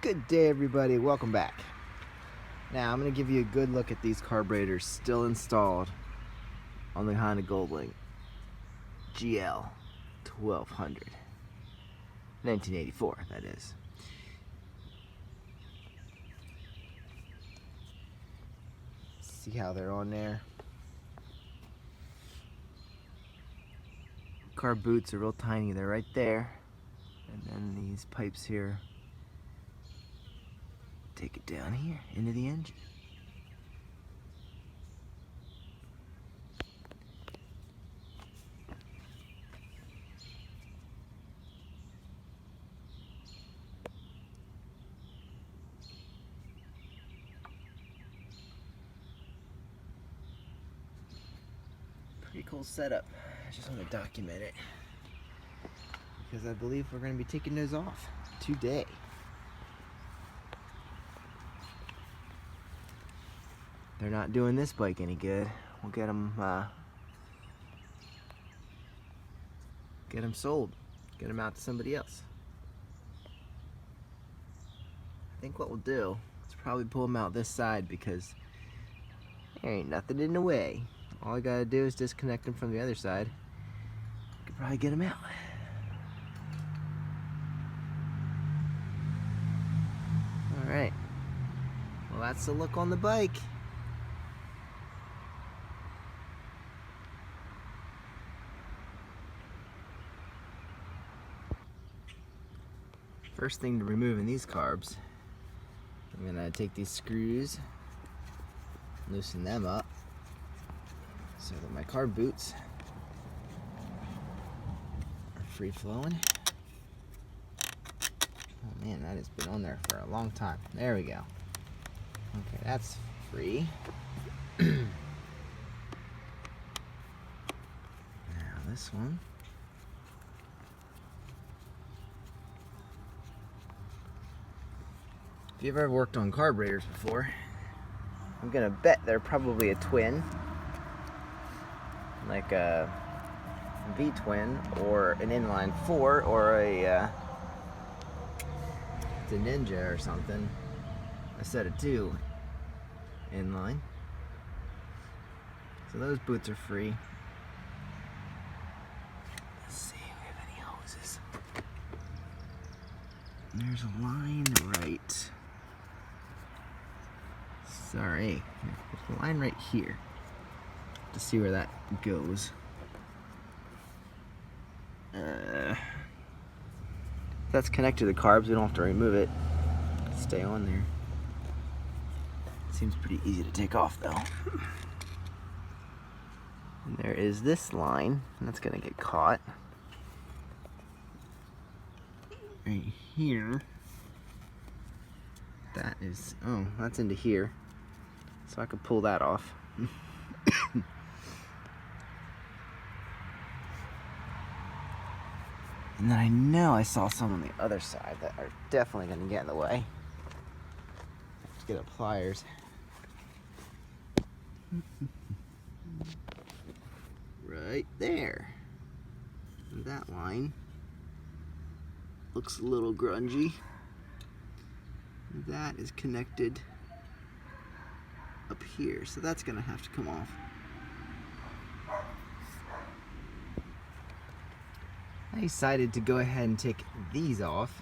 Good day, everybody. Welcome back. Now I'm going to give you a good look at these carburetors still installed on the Honda Goldwing GL1200, 1984, that is. See how they're on there? Carb boots are real tiny. They're right there, and then these pipes here take it down here into the engine. Pretty cool setup. I just want to document it because I believe we're going to be taking those off today. They're not doing this bike any good. We'll get them sold. Get them out to somebody else. I think what we'll do is probably pull them out this side because there ain't nothing in the way. All I gotta do is disconnect them from the other side. We could probably get them out. All right. Well, that's the look on the bike. First thing to remove in these carbs, I'm gonna take these screws, loosen them up so that my carb boots are free flowing. Oh man, that has been on there for a long time. There we go. Okay, that's free. Now this one. If you've ever worked on carburetors before, I'm gonna bet they're probably a twin, like a V-twin or an inline 4 or a it's a Ninja or something, a set of 2 inline. So those boots are free. Let's see if we have any hoses. There's a line right. Sorry, there's a line right here to see where that goes. That's connected to the carbs. We don't have to remove it. Stay on there. Seems pretty easy to take off though. And there is this line, and that's gonna get caught right here. That is, oh, that's into here. So I could pull that off. And then I know I saw some on the other side that are definitely going to get in the way. Let's get up pliers. Right there. And that line looks a little grungy. That is connected up here, so that's gonna have to come off. I decided to go ahead and take these off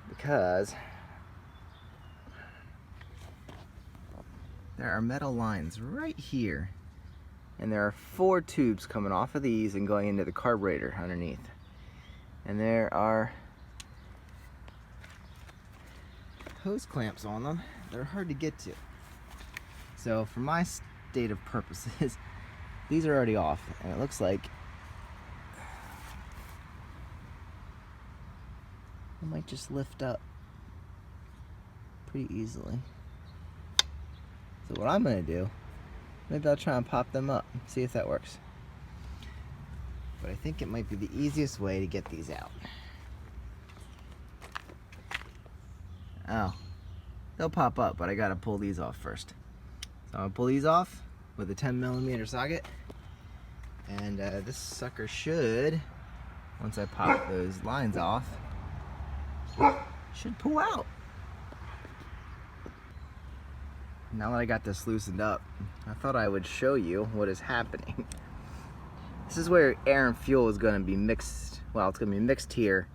because there are metal lines right here, and there are 4 tubes coming off of these and going into the carburetor underneath, and there are hose clamps on them. They're hard to get to. So for my state of purposes, these are already off, and it looks like it might just lift up pretty easily. So what I'm gonna do, maybe I'll try and pop them up, see if that works. But I think it might be the easiest way to get these out. Oh, they'll pop up, but I gotta pull these off first. So I'm gonna pull these off with a 10mm socket, and this sucker should, once I pop those lines off, should pull out. Now that I got this loosened up, I thought I would show you what is happening. This is where air and fuel is going to be mixed. Well, it's going to be mixed here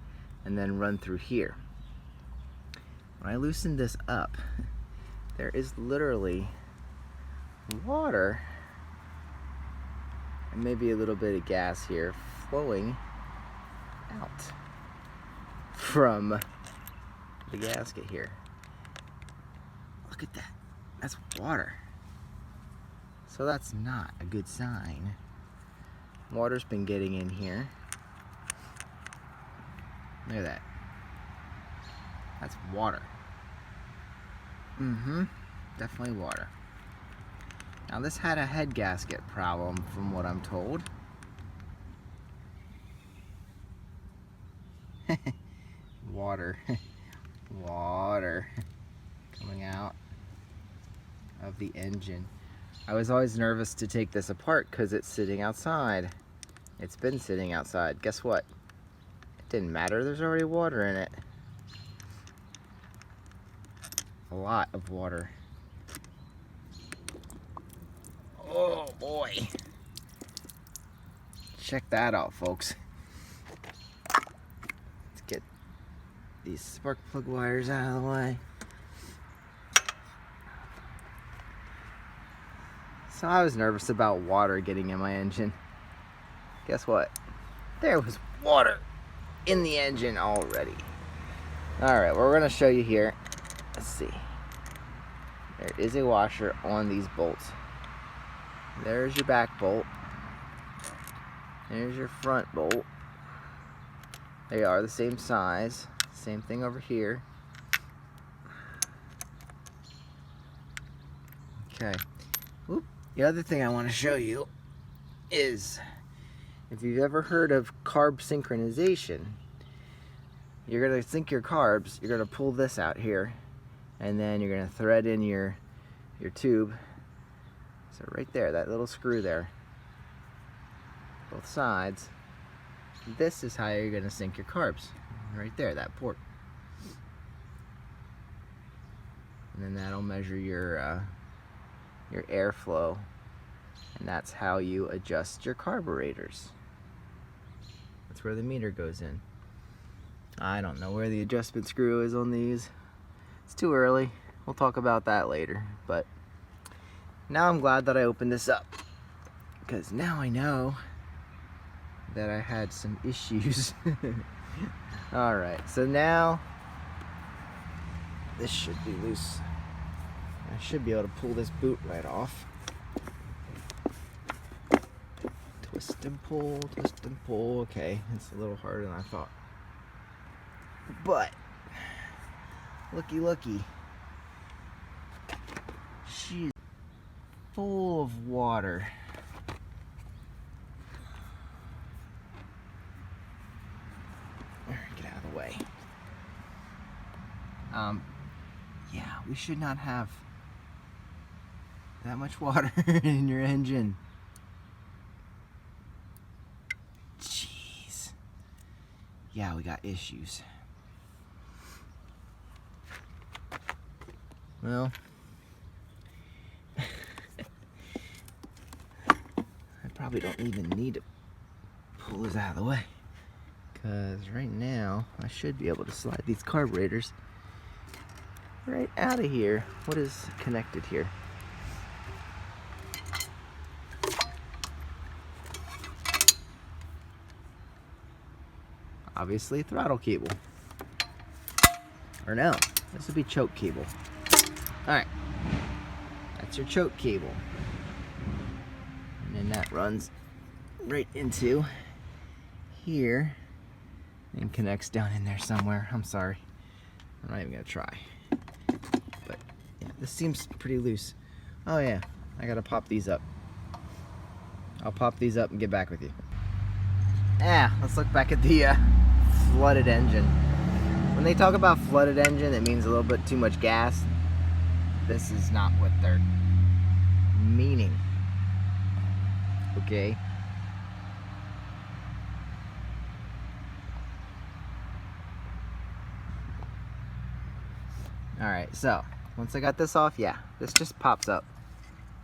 and then run through here. When I loosen this up, there is literally water and maybe a little bit of gas here flowing out from the gasket here. Look at that. That's water. So that's not a good sign. Water's been getting in here. Look at that. That's water. Definitely water. Now this had a head gasket problem from what I'm told. Water. Water coming out of the engine. I was always nervous to take this apart because it's sitting outside. It's been sitting outside. Guess what? It didn't matter. There's already water in it. A lot of water. Oh boy. Check that out, folks. Let's get these spark plug wires out of the way. So I was nervous about water getting in my engine. Guess what? There was water in the engine already. Alright, what we're going to show you here. Let's see. There is a washer on these bolts. There's your back bolt. There's your front bolt. They are the same size. Same thing over here. Okay. Whoop. The other thing I want to show you is, if you've ever heard of carb synchronization, you're going to sync your carbs, you're going to pull this out here, and then you're going to thread in your tube. So right there, that little screw there, both sides, this is how you're going to sync your carbs. Right there, that port. And then that'll measure your airflow, and that's how you adjust your carburetors. That's where the meter goes in. I don't know where the adjustment screw is on these. It's too early. We'll talk about that later. But now I'm glad that I opened this up, because now I know that I had some issues. Alright, so now this should be loose. I should be able to pull this boot right off. Twist and pull, twist and pull. Okay, it's a little harder than I thought. But, looky looky. She's full of water. Get out of the way. Yeah, we should not have that much water in your engine. Jeez. Yeah, we got issues. Well, I probably don't even need to pull this out of the way, because right now I should be able to slide these carburetors right out of here. What is connected here? Obviously throttle cable. Or no, this would be choke cable. Alright, that's your choke cable. And then that runs right into here and connects down in there somewhere. I'm sorry, I'm not even gonna try. But yeah, this seems pretty loose. Oh yeah, I gotta pop these up. I'll pop these up and get back with you. Let's look back at the flooded engine. When they talk about flooded engine, it means a little bit too much gas. This is not what they're meaning. Okay? Alright, so once I got this off, yeah, this just pops up.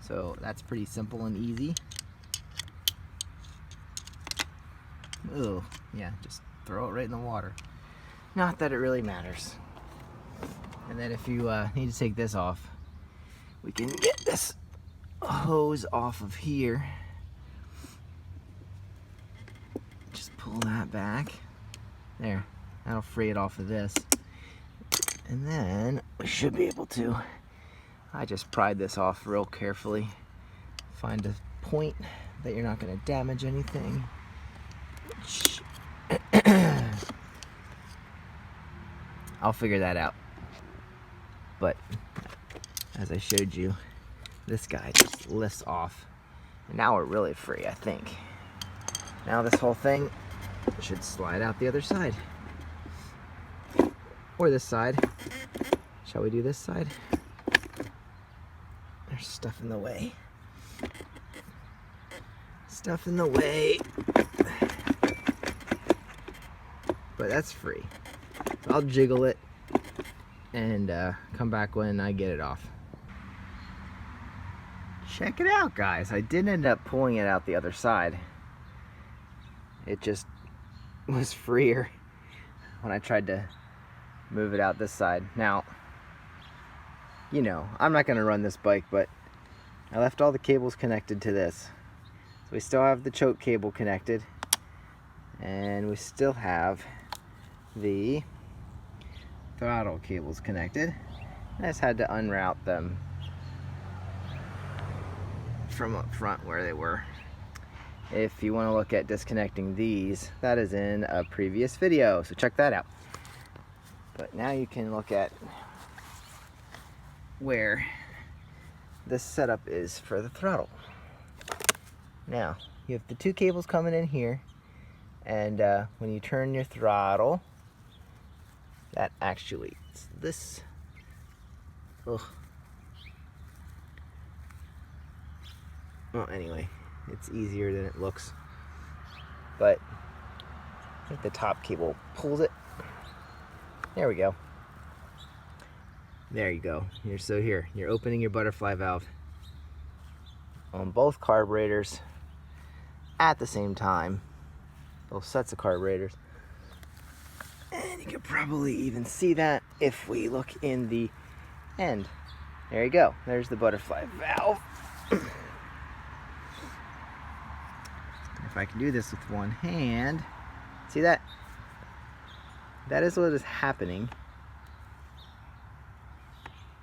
So that's pretty simple and easy. Ooh, yeah, just throw it right in the water. Not that it really matters. And then if you need to take this off, we can get this hose off of here. Just pull that back. There, that'll free it off of this. And then we should be able to, I just pried this off real carefully. Find a point that you're not going to damage anything. I'll figure that out. But as I showed you, this guy just lifts off. And now we're really free, I think. Now this whole thing should slide out the other side. Or this side. Shall we do this side? There's stuff in the way. Stuff in the way. But that's free. So I'll jiggle it and come back when I get it off. Check it out, guys. I did end up pulling it out the other side. It just was freer when I tried to move it out this side. Now, you know, I'm not going to run this bike, but I left all the cables connected to this. So we still have the choke cable connected, and we still have the throttle cables connected. I just had to unroute them from up front where they were. If you want to look at disconnecting these, that is in a previous video, so check that out. But now you can look at where this setup is for the throttle. Now, you have the two cables coming in here, and when you turn your throttle, that actuates this. Ugh. Well, anyway, it's easier than it looks. But I think the top cable pulls it. There we go. There you go. So here, you're opening your butterfly valve on both carburetors at the same time. Both sets of carburetors. And you can probably even see that if we look in the end. There you go. There's the butterfly valve. If I can do this with one hand, see that? That is what is happening.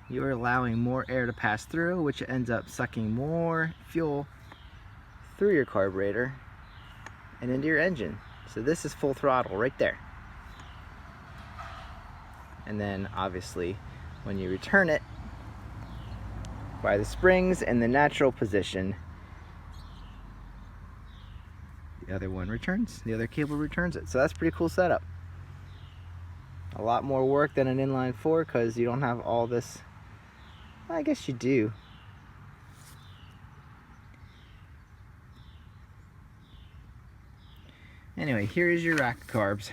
You are allowing more air to pass through, which ends up sucking more fuel through your carburetor and into your engine. So this is full throttle right there. And then obviously when you return it by the springs in the natural position, the other one returns, the other cable returns it. So that's a pretty cool setup. A lot more work than an inline 4 because you don't have all this. Well, I guess you do. Anyway, here is your rack of carbs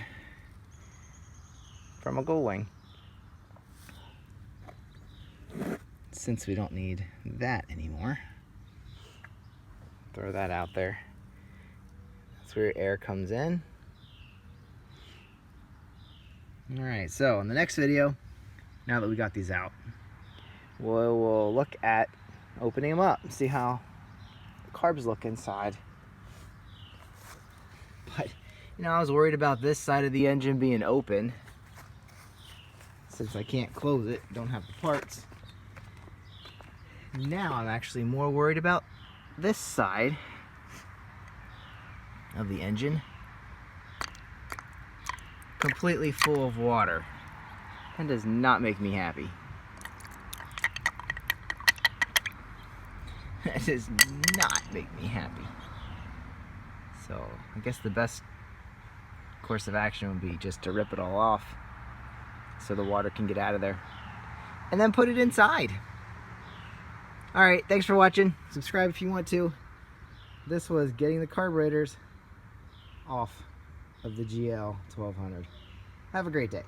from a Goldwing. Since we don't need that anymore, throw that out there. That's where your air comes in. Alright, so in the next video, now that we got these out, we'll look at opening them up and see how the carbs look inside. But, you know, I was worried about this side of the engine being open. Since I can't close it, don't have the parts. Now I'm actually more worried about this side of the engine. Completely full of water. That does not make me happy. That does not make me happy. So I guess the best course of action would be just to rip it all off so the water can get out of there. And then put it inside. Alright, thanks for watching. Subscribe if you want to. This was getting the carburetors off of the GL1200. Have a great day.